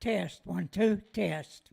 Test. 1, 2, test.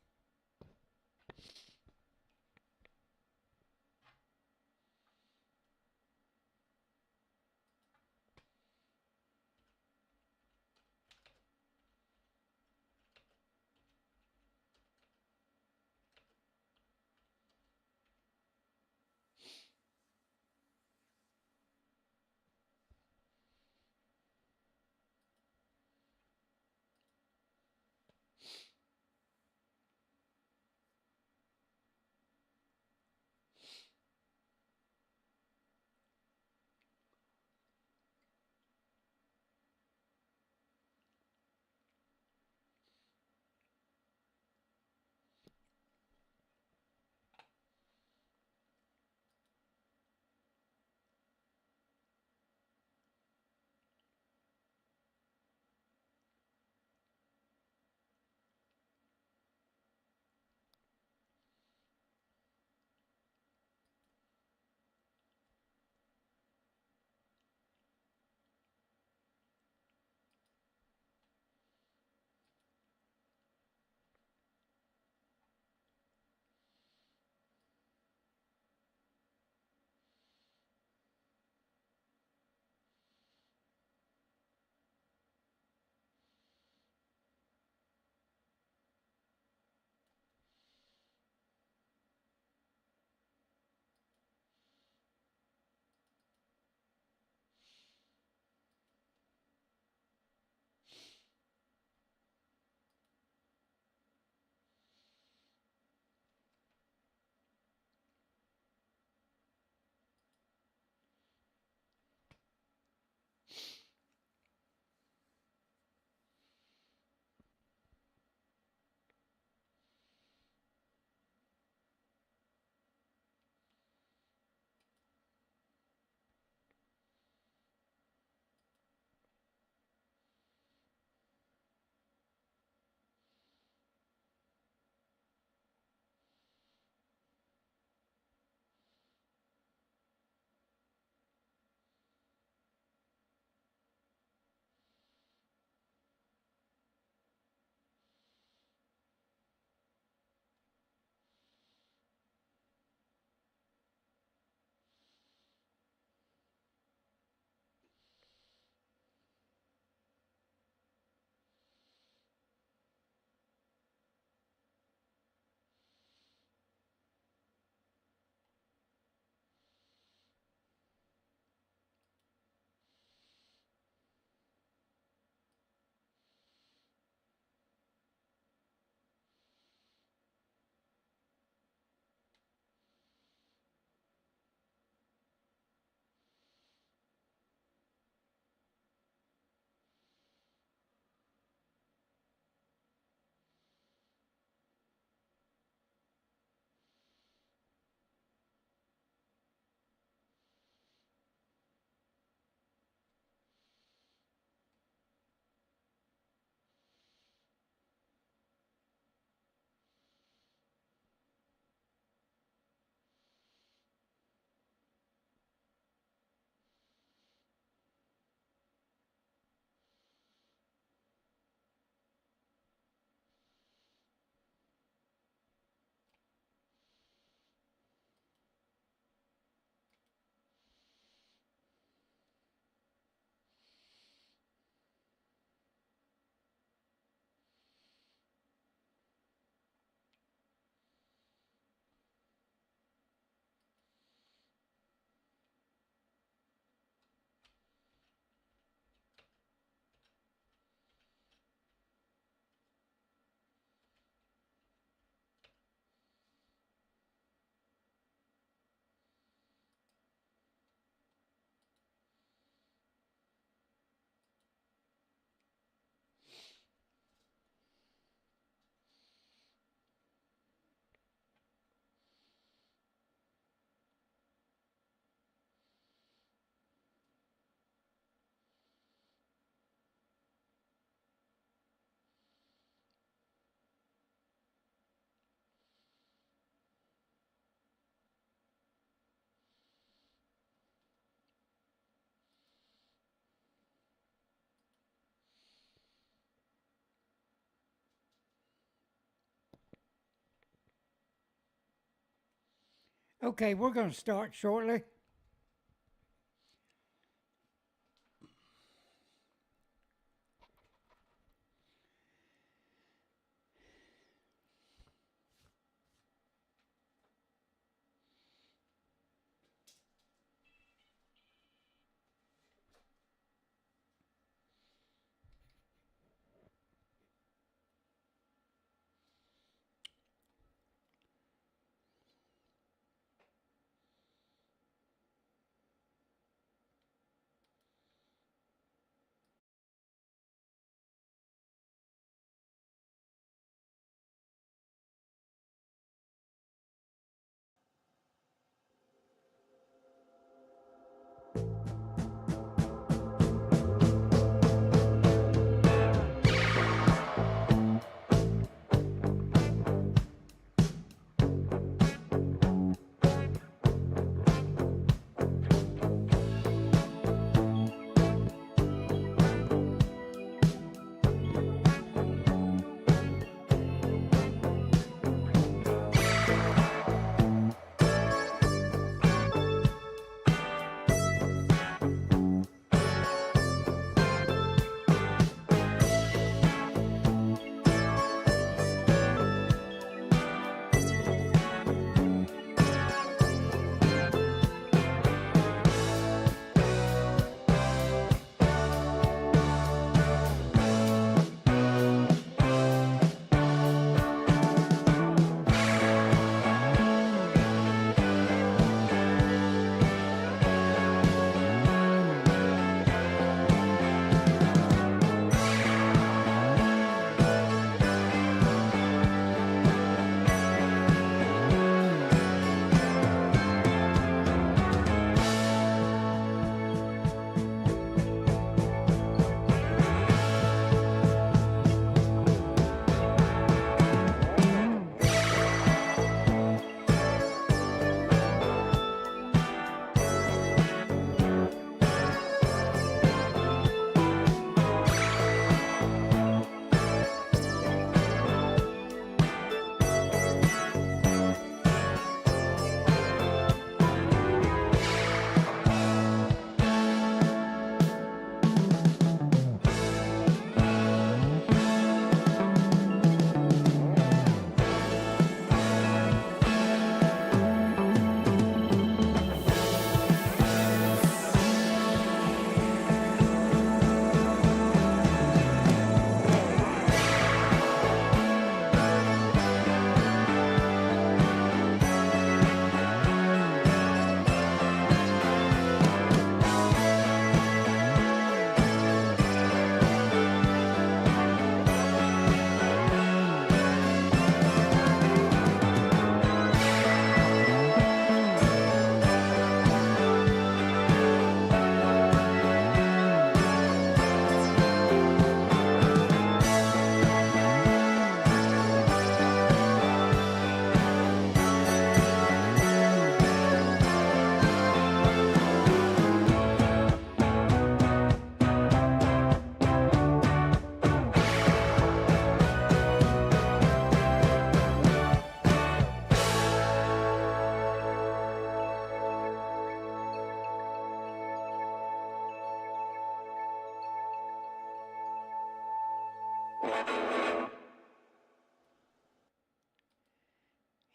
Okay, we're going to start shortly.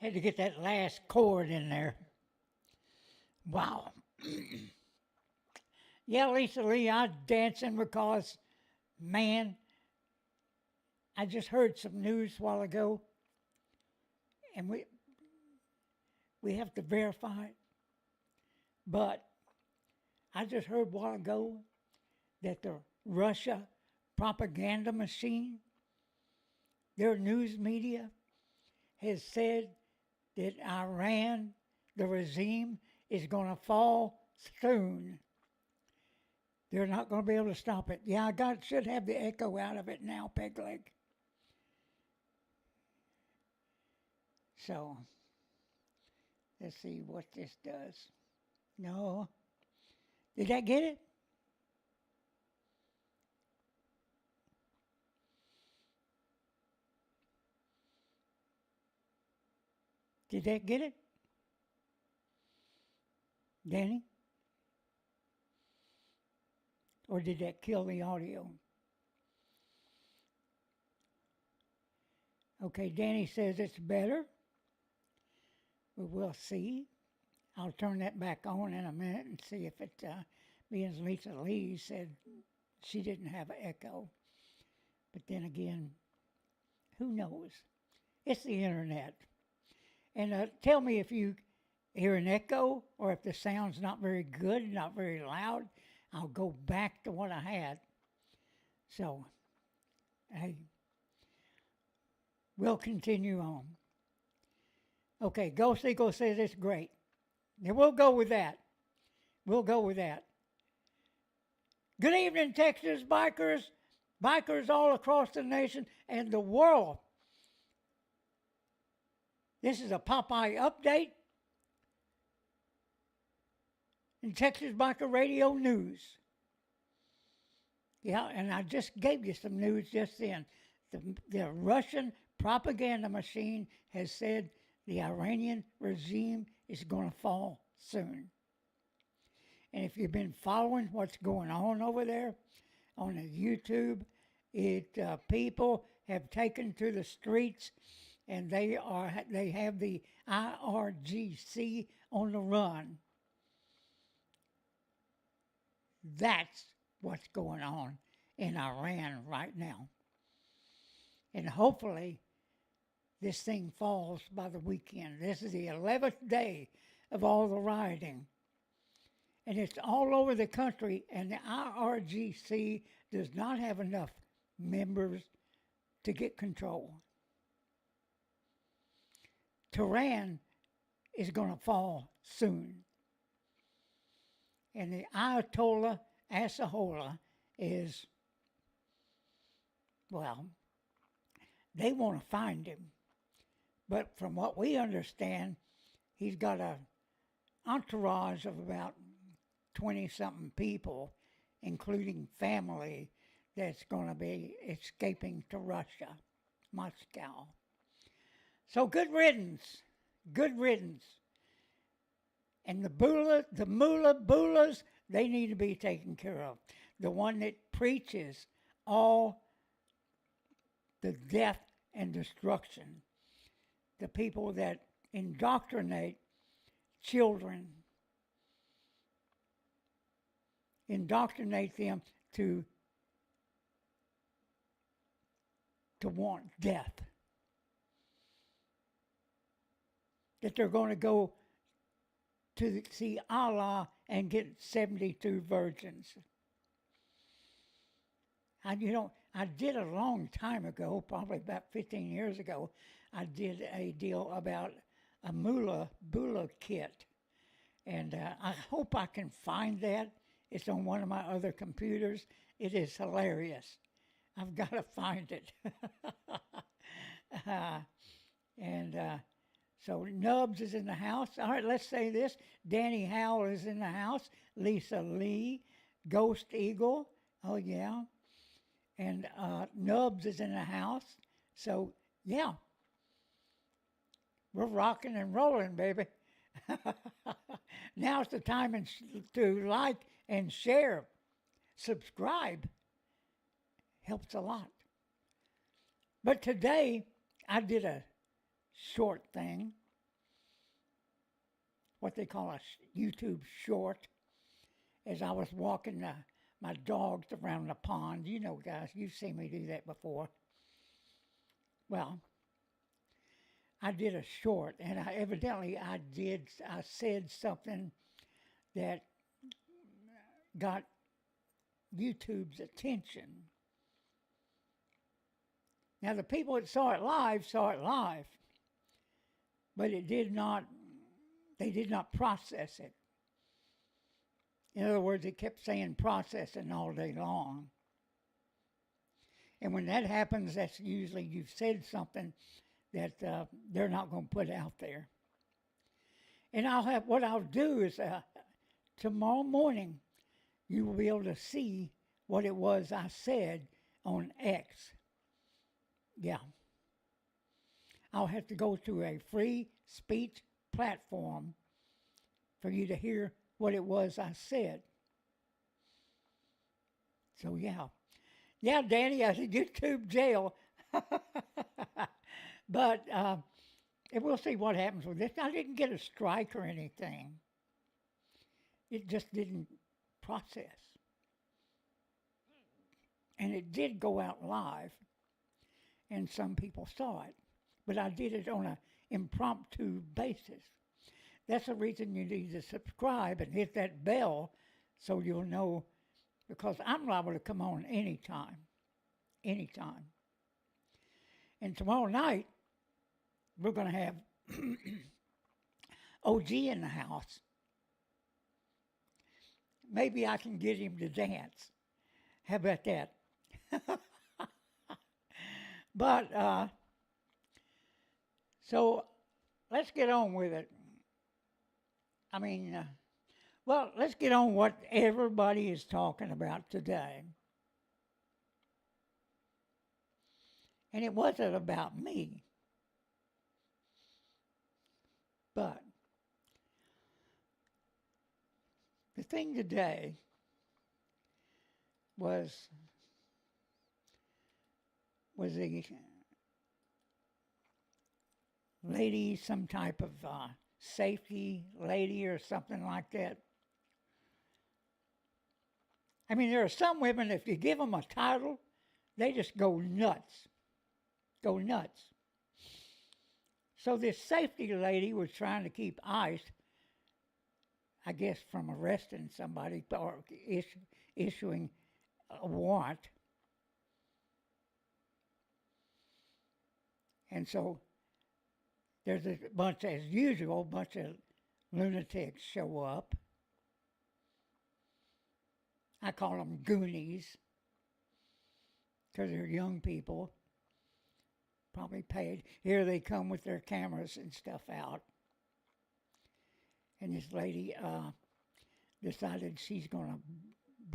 Had to get that last chord in there. Wow. Yeah, Lisa Lee, I was dancing because, man, I just heard some news a while ago, and we have to verify it. But I just heard a while ago that the Russia propaganda machine, their news media, has said that Iran, the regime, is going to fall soon. They're not going to be able to stop it. Yeah, should have the echo out of it now, Peg Leg. So, let's see what this does. No. Did that get it? Did that get it? Danny? Or did that kill the audio? Okay, Danny says it's better. But we'll see. I'll turn that back on in a minute and see if it, being Lisa Lee said she didn't have an echo. But then again, who knows? It's the internet. And tell me if you hear an echo or if the sound's not very good, not very loud. I'll go back to what I had. So, hey, we'll continue on. Okay, Ghost Eagle says it's great. Yeah, we'll go with that. We'll go with that. Good evening, Texas bikers, bikers all across the nation and the world. This is a Popeye update in Texas Biker Radio News. Yeah, and I just gave you some news just then. The Russian propaganda machine has said the Iranian regime is going to fall soon. And if you've been following what's going on over there on the YouTube, people have taken to the streets, and they have the IRGC on the run. That's what's going on in Iran right now. And hopefully this thing falls by the weekend. This is the 11th day of all the rioting. And it's all over the country, and the IRGC does not have enough members to get control. Tehran is going to fall soon. And the Ayatollah Asahola is, well, they want to find him. But from what we understand, he's got an entourage of about 20-something people, including family, that's going to be escaping to Russia, Moscow. So good riddance, good riddance. And the mullahs, they need to be taken care of. The one that preaches all the death and destruction. The people that indoctrinate children, indoctrinate them to want death. That they're going to go to see Allah and get 72 virgins. I did a long time ago, probably about 15 years ago, I did a deal about a Bula kit. And I hope I can find that. It's on one of my other computers. It is hilarious. I've got to find it. So Nubs is in the house. All right, let's say this. Danny Howell is in the house. Lisa Lee. Ghost Eagle. Oh, yeah. And Nubs is in the house. So, yeah. We're rocking and rolling, baby. Now's the time to like and share. Subscribe. Helps a lot. But today, I did a short thing. What they call a YouTube short. As I was walking my dogs around the pond. You know, guys, you've seen me do that before. Well, I did a short, and I said something that got YouTube's attention. Now, the people that saw it live, but they did not process it. In other words, it kept saying processing all day long. And when that happens, that's usually you've said something that they're not going to put out there. And what I'll do is tomorrow morning, you will be able to see what it was I said on X. Yeah. I'll have to go to a free speech platform for you to hear what it was I said. So, yeah. Yeah, Danny, I said, YouTube jail. But and we'll see what happens with this. I didn't get a strike or anything. It just didn't process. And it did go out live, and some people saw it. But I did it on an impromptu basis. That's the reason you need to subscribe and hit that bell so you'll know, because I'm liable to come on anytime. Anytime. And tomorrow night, we're going to have OG in the house. Maybe I can get him to dance. How about that? But, so let's get on with it. I mean, well, let's get on what everybody is talking about today. And it wasn't about me. But the thing today was a lady, some type of safety lady or something like that. I mean, there are some women, if you give them a title, they just go nuts. Go nuts. So this safety lady was trying to keep ICE, I guess, from arresting somebody or issuing a warrant. And so there's a bunch, as usual, a bunch of lunatics show up. I call them Goonies because they're young people, probably paid. Here they come with their cameras and stuff out. And this lady decided she's going to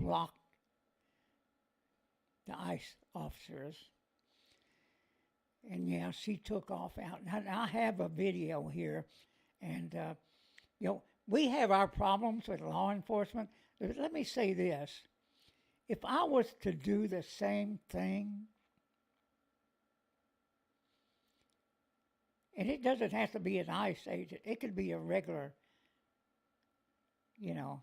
block the ICE officers. And yeah, she took off out. And I have a video here. And, you know, we have our problems with law enforcement. But let me say this. If I was to do the same thing, and it doesn't have to be an ICE agent, it could be a regular, you know,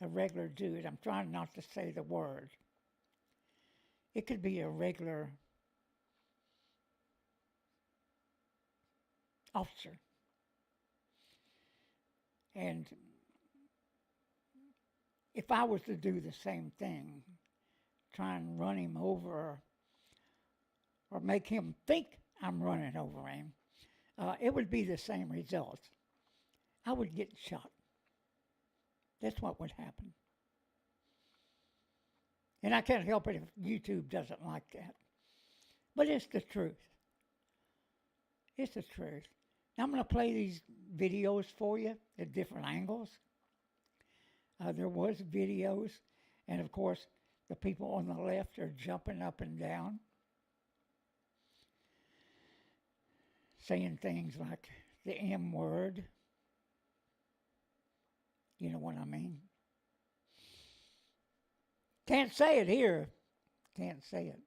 a regular dude. I'm trying not to say the word. It could be a regular officer. And if I was to do the same thing, try and run him over or make him think I'm running over him, it would be the same result. I would get shot. That's what would happen. And I can't help it if YouTube doesn't like that. But it's the truth. It's the truth. Now I'm going to play these videos for you at different angles. There was videos, and of course, the people on the left are jumping up and down, saying things like the M word. You know what I mean? Can't say it here. Can't say it.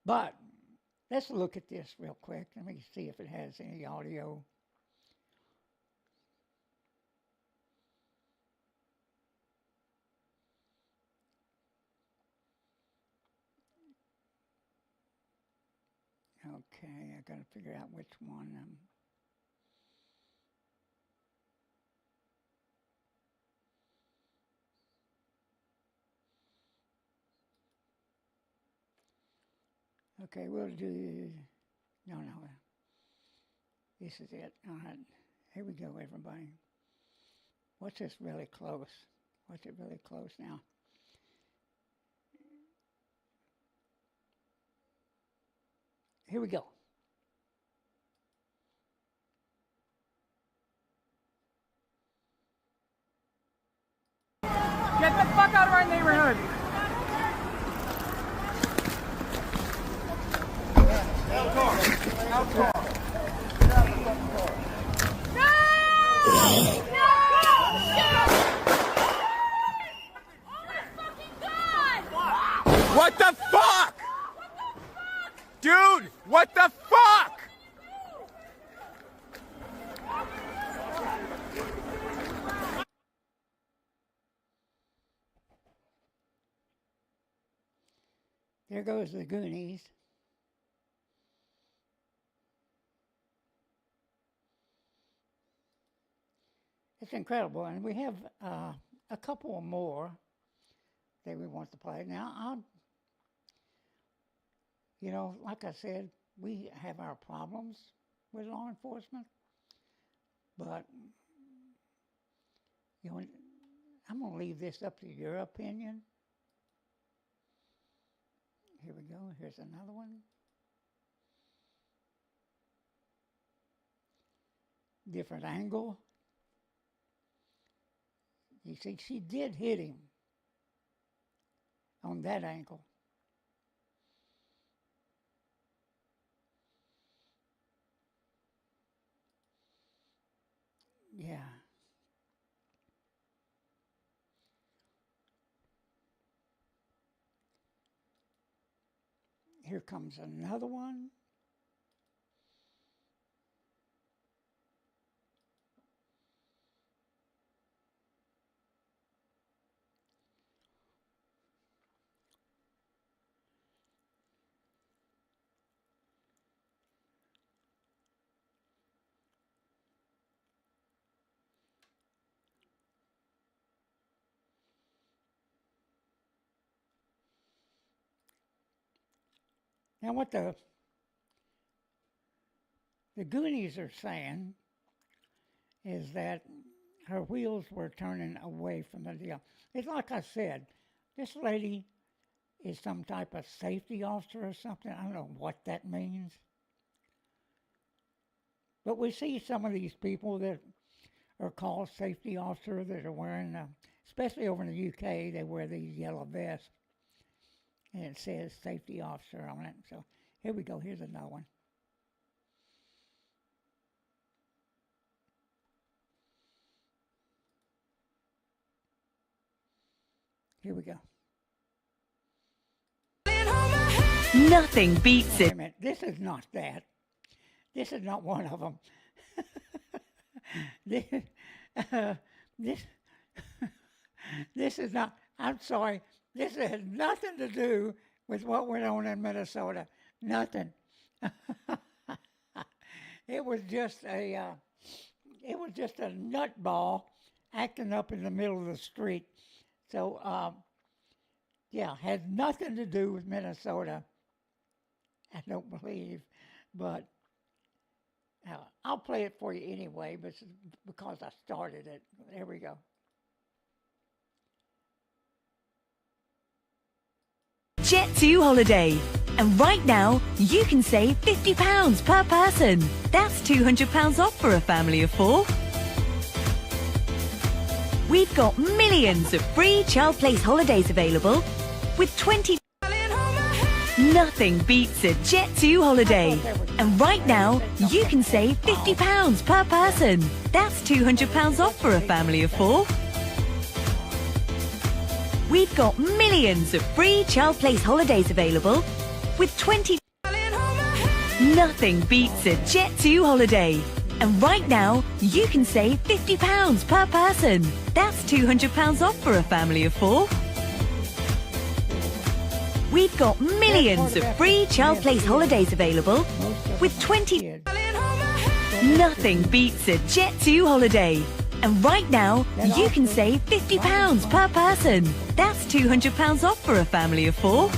But let's look at this real quick. Let me see if it has any audio. Okay, I got to figure out which one. Okay, we'll do, no. This is it. All right, here we go, everybody. What's this really close? What's it really close now? Here we go. Get the fuck out of our neighborhood! Out car! Out car! Get out of the fucking car! No! There goes the Goonies. It's incredible, and we have a couple more that we want to play. Now, like I said, we have our problems with law enforcement, but I'm going to leave this up to your opinion. Here we go. Here's another one. Different angle. You see, she did hit him on that angle. Yeah. Here comes another one. Now, what the Goonies are saying is that her wheels were turning away from the deal. It's like I said, this lady is some type of safety officer or something. I don't know what that means. But we see some of these people that are called safety officer that are wearing, especially over in the UK, they wear these yellow vests. And it says safety officer on it. So here we go. Here's another one. Here we go. Nothing beats Wait it. a minute. This is not that. This is not one of them. this, this, this is not. I'm sorry. This has nothing to do with what went on in Minnesota. Nothing. It was just a nutball acting up in the middle of the street. So, yeah, has nothing to do with Minnesota. I don't believe, but I'll play it for you anyway, but because I started it. There we go. Jet2 holiday. And right now, you can save £50 per person. That's £200 off for a family of 4. We've got millions of free child place holidays available with 20. Nothing beats a Jet2 holiday. And right now, you can save £50 per person. That's £200 off for a family of 4. We've got millions of free child place holidays available with 20. Nothing beats a Jet2 holiday. And right now, you can save £50 per person. That's £200 off for a family of 4. We've got millions of free child place holidays available with 20. Nothing beats a Jet2 holiday. And right now, you can save £50 per person. That's £200 off for a family of 4.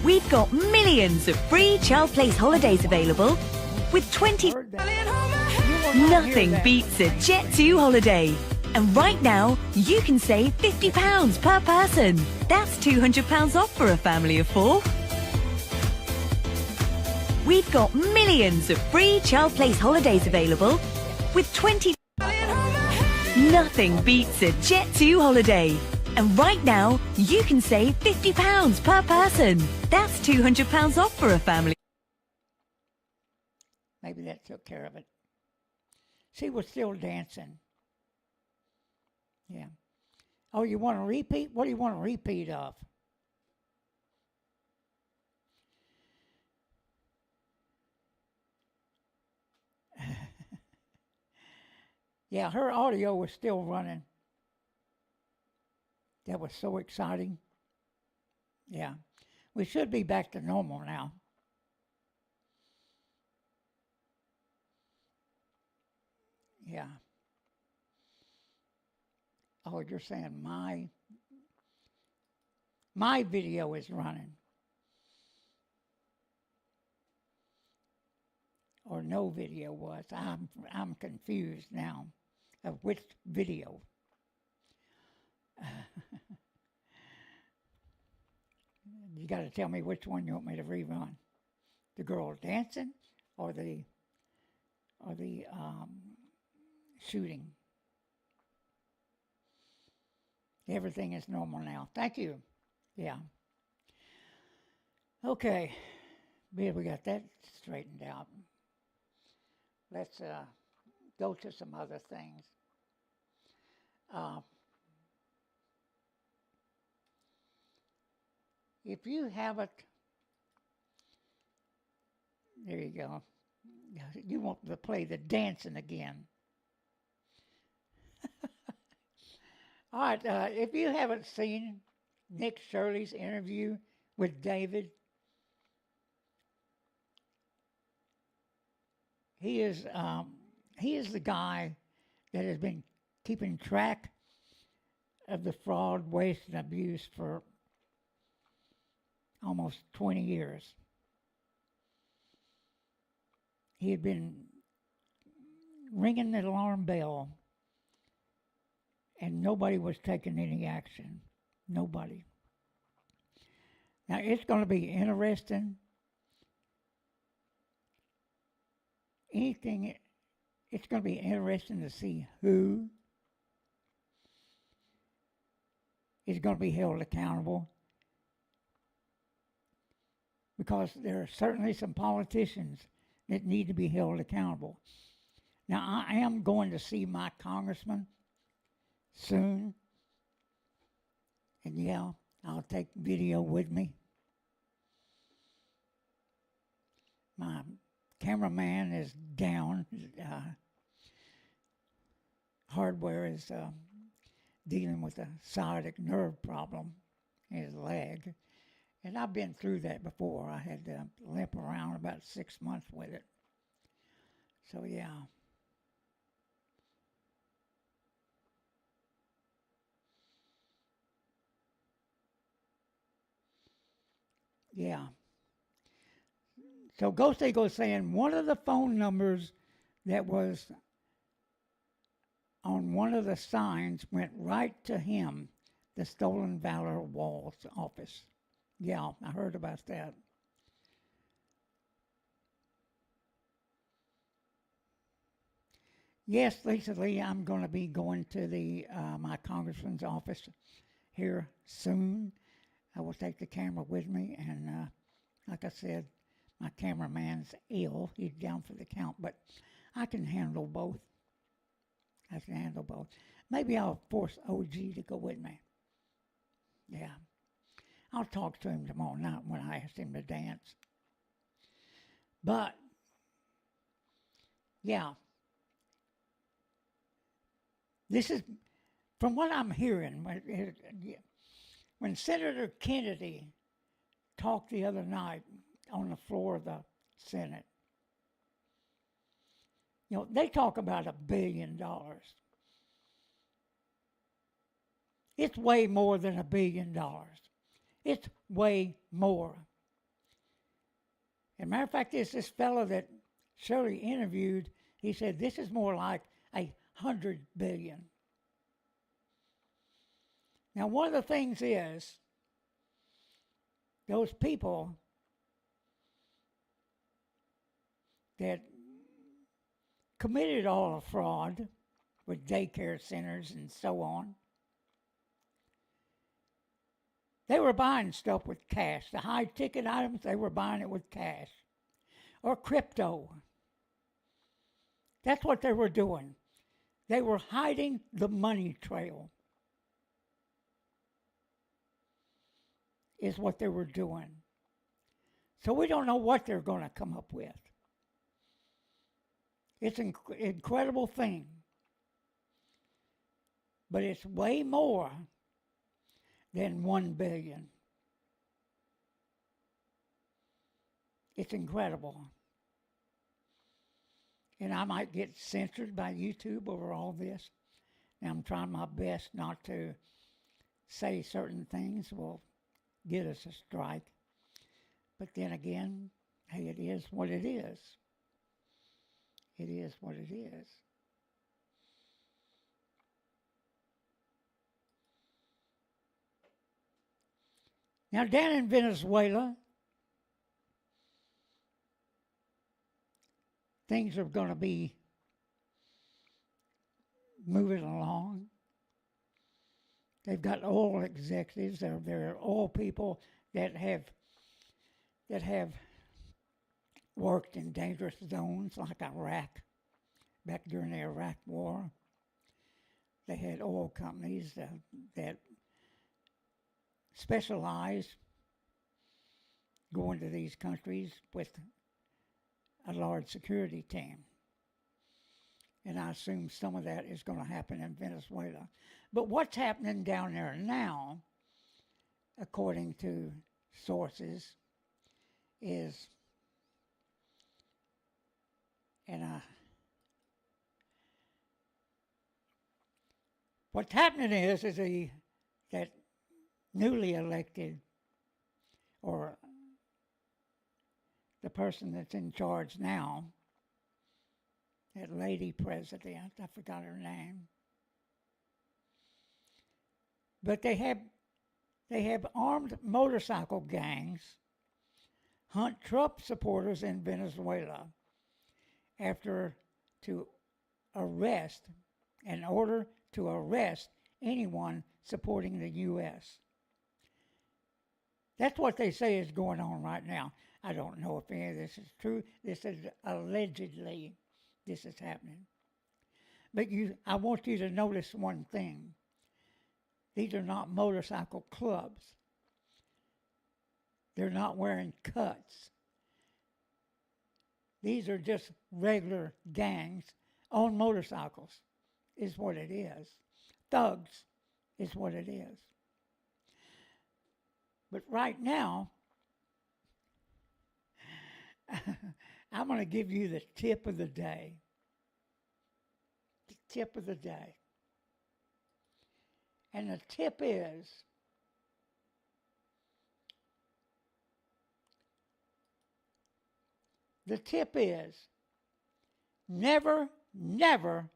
We've got millions of free child place holidays available with 20. Nothing beats a Jet2 holiday. And right now, you can save £50 per person. That's £200 off for a family of 4. We've got millions of free child place holidays available with 20. Nothing beats a Jet2 holiday. And right now, you can save £50 per person. That's £200 off for a family. Maybe that took care of it. She was still dancing. Yeah. Oh, you want to repeat? What do you want to repeat of? Yeah, her audio was still running. That was so exciting. Yeah. We should be back to normal now. Yeah. Oh, you're saying my video is running. Or no video was. I'm confused now of which video. You got to tell me which one you want me to rerun. The girl dancing or the shooting. Everything is normal now. Thank you. Yeah. Okay. We got that straightened out. Let's go to some other things. If you haven't, there you go. You want to play the dancing again. All right, if you haven't seen Nick Shirley's interview with David, he is the guy that has been keeping track of the fraud, waste, and abuse for almost 20 years. He had been ringing the alarm bell, and nobody was taking any action. Nobody. Now, it's going to be interesting. It's going to be interesting to see who is going to be held accountable, because there are certainly some politicians that need to be held accountable. Now, I am going to see my congressman soon, and yeah, I'll take video with me. My cameraman is down. Hardware is dealing with a sciatic nerve problem in his leg. And I've been through that before. I had to limp around about 6 months with it. So, yeah. Yeah. So Ghosty goes saying one of the phone numbers that was on one of the signs went right to him, the Stolen Valor Wall's office. Yeah, I heard about that. Yes, Lisa Lee, I'm going to be going to the my congressman's office here soon. I will take the camera with me, and like I said, my cameraman's ill. He's down for the count, but I can handle both. Maybe I'll force OG to go with me. Yeah. I'll talk to him tomorrow night when I ask him to dance. But, yeah. This is, from what I'm hearing, when Senator Kennedy talked the other night on the floor of the Senate, they talk about $1 billion. It's way more than $1 billion. It's way more. As a matter of fact, there's this fellow that Shirley interviewed. He said this is more like $100 billion. Now, one of the things is those people that committed all the fraud with daycare centers and so on, they were buying stuff with cash. The high-ticket items, they were buying it with cash. Or crypto. That's what they were doing. They were hiding the money trail, is what they were doing. So we don't know what they're going to come up with. It's an incredible thing. But it's way more than $1 billion. It's incredible. And I might get censored by YouTube over all this. And I'm trying my best not to say certain things will get us a strike. But then again, hey, it is what it is. It is what it is. Now, down in Venezuela, things are going to be moving along. They've got oil executives. There are oil people that have worked in dangerous zones like Iraq, back during the Iraq War. They had oil companies that specialize going to these countries with a large security team. And I assume some of that is going to happen in Venezuela. But what's happening down there now, according to sources, is, what's happening is that newly elected, or the person that's in charge now, that lady president, I forgot her name, but they have armed motorcycle gangs hunt Trump supporters in Venezuela in order to arrest anyone supporting the U.S. That's what they say is going on right now. I don't know if any of this is true. This is allegedly, this is happening. But I want you to notice one thing. These are not motorcycle clubs. They're not wearing cuts. These are just regular gangs on motorcycles, is what it is. Thugs is what it is. But right now, I'm going to give you the tip of the day. The tip of the day. And the tip is never, never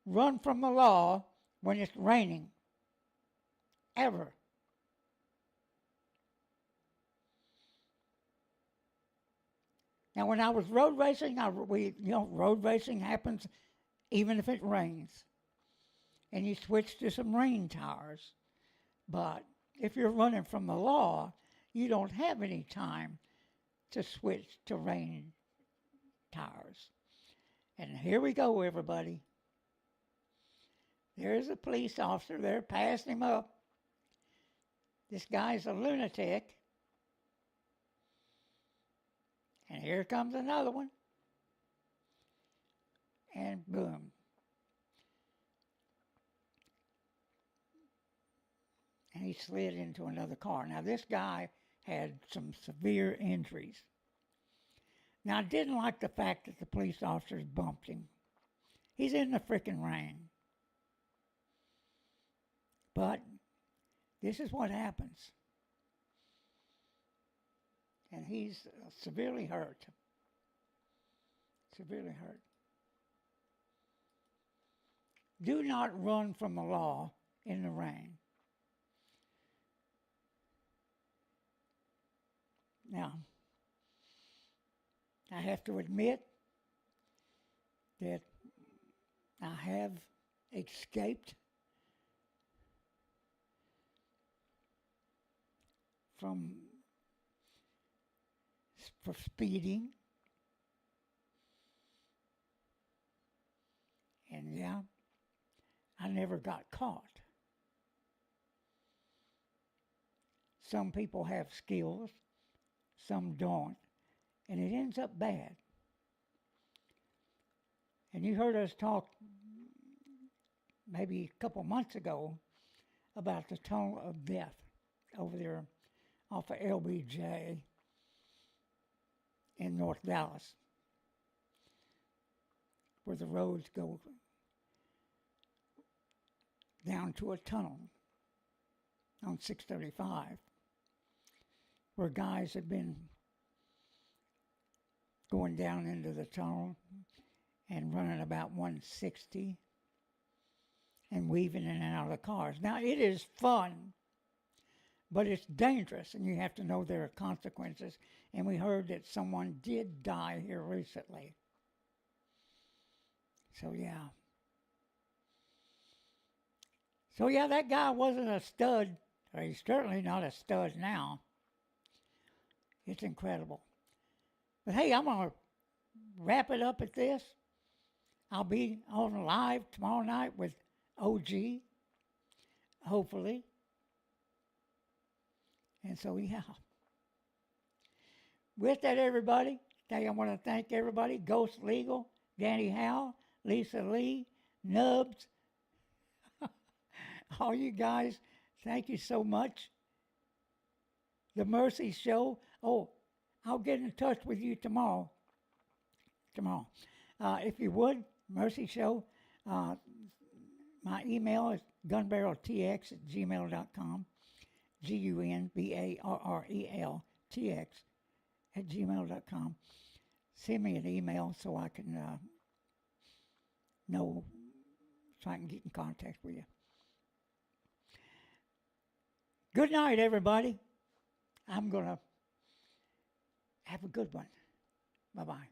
run from the law when it's raining. Ever. Now, when I was road racing, road racing happens even if it rains. And you switch to some rain tires. But if you're running from the law, you don't have any time to switch to rain tires. And here we go, everybody. There's a police officer there passing him up. This guy's a lunatic. And here comes another one. And boom. And he slid into another car. Now, this guy had some severe injuries. Now, I didn't like the fact that the police officers bumped him. He's in the frickin' rain. But this is what happens. And he's severely hurt. Severely hurt. Do not run from the law in the rain. Now, I have to admit that I have escaped for speeding. And yeah, I never got caught. Some people have skills, some don't, and it ends up bad. And you heard us talk maybe a couple months ago about the tunnel of death over there off of LBJ. in North Dallas, where the roads go down to a tunnel on 635, where guys have been going down into the tunnel and running about 160 and weaving in and out of the cars. Now, it is fun, but it's dangerous, and you have to know there are consequences. And we heard that someone did die here recently. So, yeah. So, yeah, that guy wasn't a stud, or he's certainly not a stud now. It's incredible. But, hey, I'm going to wrap it up at this. I'll be on live tomorrow night with OG, hopefully. And so, yeah. With that, everybody, I want to thank everybody. Ghost Legal, Danny Howe, Lisa Lee, Nubs, all you guys, thank you so much. The Mercy Show. Oh, I'll get in touch with you tomorrow. If you would, Mercy Show. My email is gunbarreltx@gmail.com. gunbarreltx@gmail.com. Send me an email so I can know, so I can get in contact with you. Good night, everybody. I'm going to have a good one. Bye-bye.